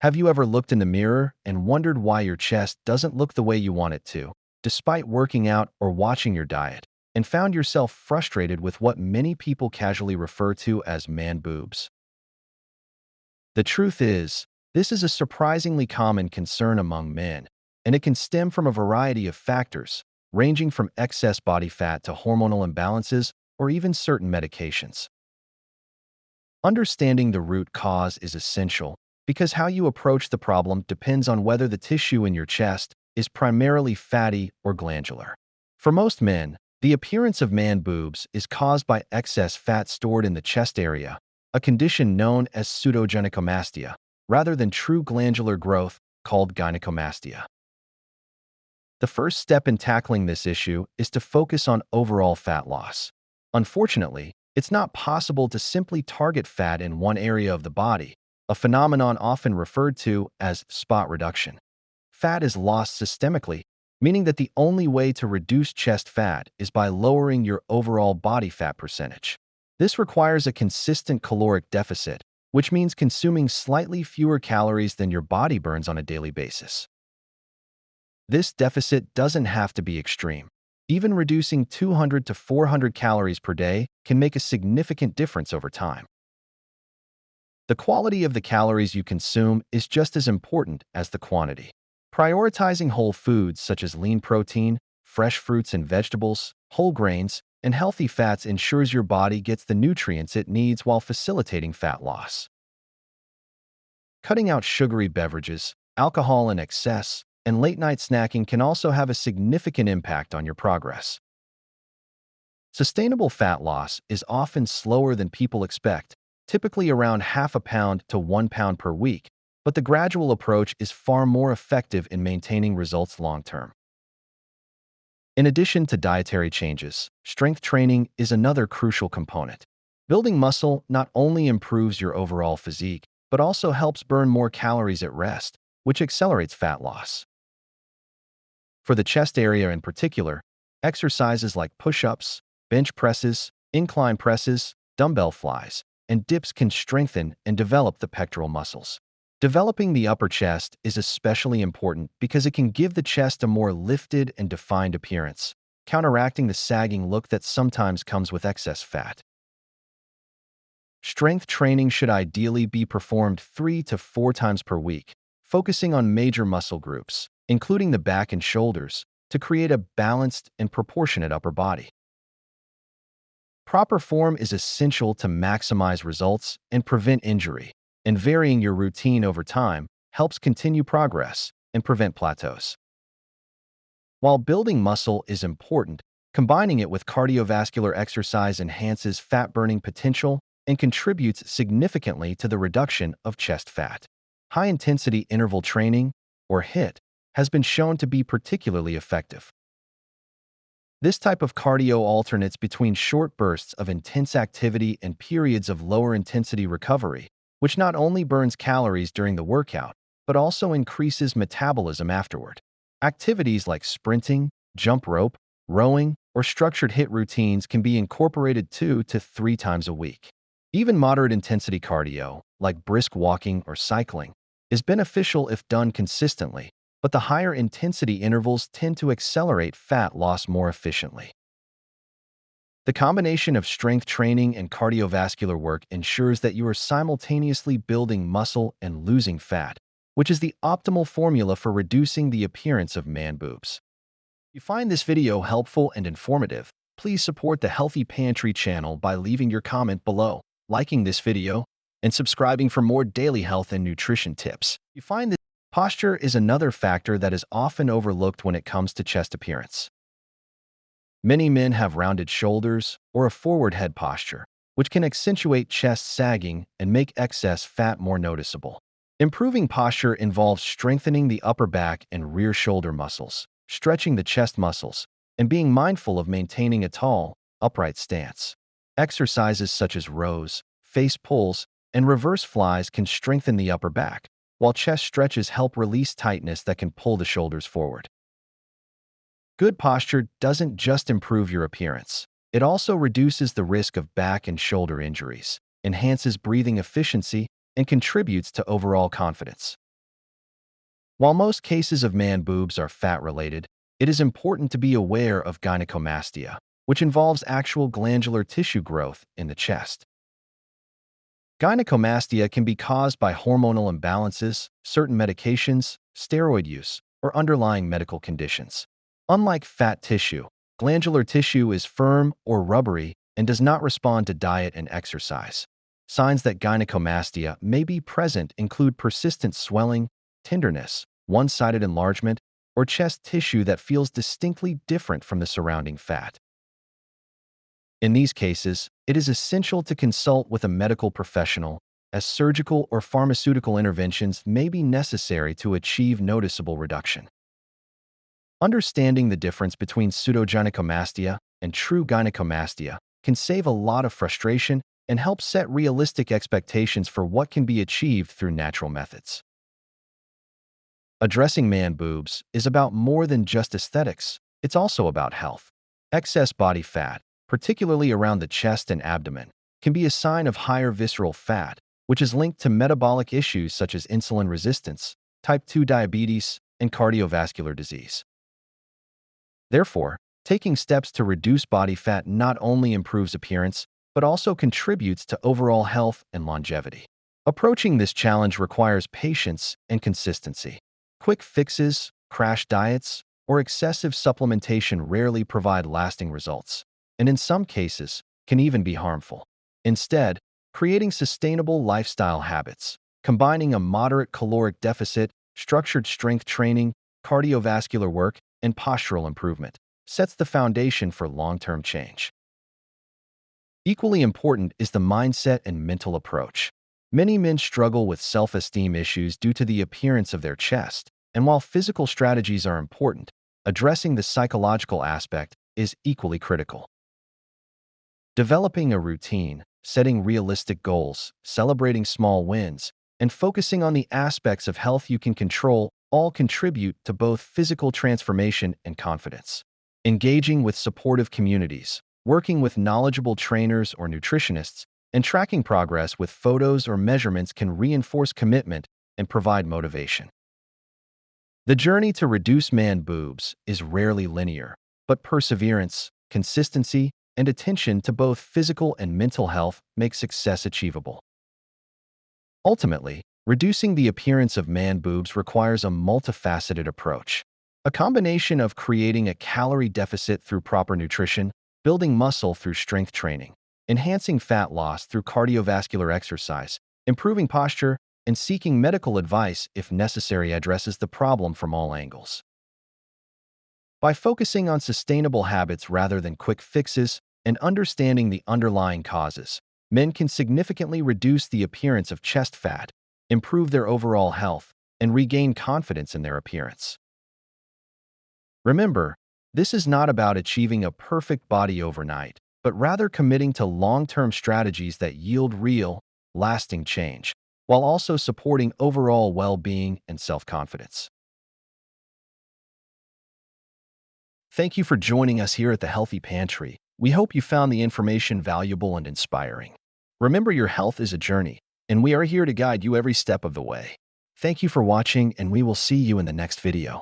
Have you ever looked in the mirror and wondered why your chest doesn't look the way you want it to, despite working out or watching your diet, and found yourself frustrated with what many people casually refer to as man boobs? The truth is, this is a surprisingly common concern among men, and it can stem from a variety of factors, ranging from excess body fat to hormonal imbalances or even certain medications. Understanding the root cause is essential because how you approach the problem depends on whether the tissue in your chest is primarily fatty or glandular. For most men, the appearance of man boobs is caused by excess fat stored in the chest area, a condition known as pseudogynecomastia, rather than true glandular growth called gynecomastia. The first step in tackling this issue is to focus on overall fat loss. Unfortunately, it's not possible to simply target fat in one area of the body, a phenomenon often referred to as spot reduction. Fat is lost systemically, meaning that the only way to reduce chest fat is by lowering your overall body fat percentage. This requires a consistent caloric deficit, which means consuming slightly fewer calories than your body burns on a daily basis. This deficit doesn't have to be extreme. Even reducing 200 to 400 calories per day can make a significant difference over time. The quality of the calories you consume is just as important as the quantity. Prioritizing whole foods such as lean protein, fresh fruits and vegetables, whole grains, and healthy fats ensures your body gets the nutrients it needs while facilitating fat loss. Cutting out sugary beverages, alcohol in excess, and late-night snacking can also have a significant impact on your progress. Sustainable fat loss is often slower than people expect, typically around half a pound to 1 pound per week, but the gradual approach is far more effective in maintaining results long-term. In addition to dietary changes, strength training is another crucial component. Building muscle not only improves your overall physique, but also helps burn more calories at rest, which accelerates fat loss. For the chest area in particular, exercises like push-ups, bench presses, incline presses, dumbbell flies, and dips can strengthen and develop the pectoral muscles. Developing the upper chest is especially important because it can give the chest a more lifted and defined appearance, counteracting the sagging look that sometimes comes with excess fat. Strength training should ideally be performed 3 to 4 times per week, focusing on major muscle groups, including the back and shoulders, to create a balanced and proportionate upper body. Proper form is essential to maximize results and prevent injury, and varying your routine over time helps continue progress and prevent plateaus. While building muscle is important, combining it with cardiovascular exercise enhances fat-burning potential and contributes significantly to the reduction of chest fat. High-intensity interval training, or HIIT, has been shown to be particularly effective. This type of cardio alternates between short bursts of intense activity and periods of lower-intensity recovery, which not only burns calories during the workout, but also increases metabolism afterward. Activities like sprinting, jump rope, rowing, or structured HIIT routines can be incorporated 2 to 3 times a week. Even moderate-intensity cardio, like brisk walking or cycling, is beneficial if done consistently, but the higher intensity intervals tend to accelerate fat loss more efficiently. The combination of strength training and cardiovascular work ensures that you are simultaneously building muscle and losing fat, which is the optimal formula for reducing the appearance of man boobs. If you find this video helpful and informative, please support the Healthy Pantry channel by leaving your comment below, liking this video, and subscribing for more daily health and nutrition tips. You find that posture is another factor that is often overlooked when it comes to chest appearance. Many men have rounded shoulders or a forward head posture, which can accentuate chest sagging and make excess fat more noticeable. Improving posture involves strengthening the upper back and rear shoulder muscles, stretching the chest muscles, and being mindful of maintaining a tall, upright stance. Exercises such as rows, face pulls, and reverse flies can strengthen the upper back, while chest stretches help release tightness that can pull the shoulders forward. Good posture doesn't just improve your appearance. It also reduces the risk of back and shoulder injuries, enhances breathing efficiency, and contributes to overall confidence. While most cases of man boobs are fat-related, it is important to be aware of gynecomastia, which involves actual glandular tissue growth in the chest. Gynecomastia can be caused by hormonal imbalances, certain medications, steroid use, or underlying medical conditions. Unlike fat tissue, glandular tissue is firm or rubbery and does not respond to diet and exercise. Signs that gynecomastia may be present include persistent swelling, tenderness, one-sided enlargement, or chest tissue that feels distinctly different from the surrounding fat. In these cases, it is essential to consult with a medical professional, as surgical or pharmaceutical interventions may be necessary to achieve noticeable reduction. Understanding the difference between pseudogynecomastia and true gynecomastia can save a lot of frustration and help set realistic expectations for what can be achieved through natural methods. Addressing man boobs is about more than just aesthetics. It's also about health. Excess body fat, particularly around the chest and abdomen, can be a sign of higher visceral fat, which is linked to metabolic issues such as insulin resistance, type 2 diabetes, and cardiovascular disease. Therefore, taking steps to reduce body fat not only improves appearance, but also contributes to overall health and longevity. Approaching this challenge requires patience and consistency. Quick fixes, crash diets, or excessive supplementation rarely provide lasting results, and in some cases, can even be harmful. Instead, creating sustainable lifestyle habits, combining a moderate caloric deficit, structured strength training, cardiovascular work, and postural improvement, sets the foundation for long-term change. Equally important is the mindset and mental approach. Many men struggle with self-esteem issues due to the appearance of their chest, and while physical strategies are important, addressing the psychological aspect is equally critical. Developing a routine, setting realistic goals, celebrating small wins, and focusing on the aspects of health you can control all contribute to both physical transformation and confidence. Engaging with supportive communities, working with knowledgeable trainers or nutritionists, and tracking progress with photos or measurements can reinforce commitment and provide motivation. The journey to reduce man boobs is rarely linear, but perseverance, consistency, and attention to both physical and mental health make success achievable. Ultimately, reducing the appearance of man boobs requires a multifaceted approach. A combination of creating a calorie deficit through proper nutrition, building muscle through strength training, enhancing fat loss through cardiovascular exercise, improving posture, and seeking medical advice if necessary addresses the problem from all angles. By focusing on sustainable habits rather than quick fixes and understanding the underlying causes, men can significantly reduce the appearance of chest fat, improve their overall health, and regain confidence in their appearance. Remember, this is not about achieving a perfect body overnight, but rather committing to long-term strategies that yield real, lasting change, while also supporting overall well-being and self-confidence. Thank you for joining us here at the Healthy Pantry. We hope you found the information valuable and inspiring. Remember, your health is a journey, and we are here to guide you every step of the way. Thank you for watching, and we will see you in the next video.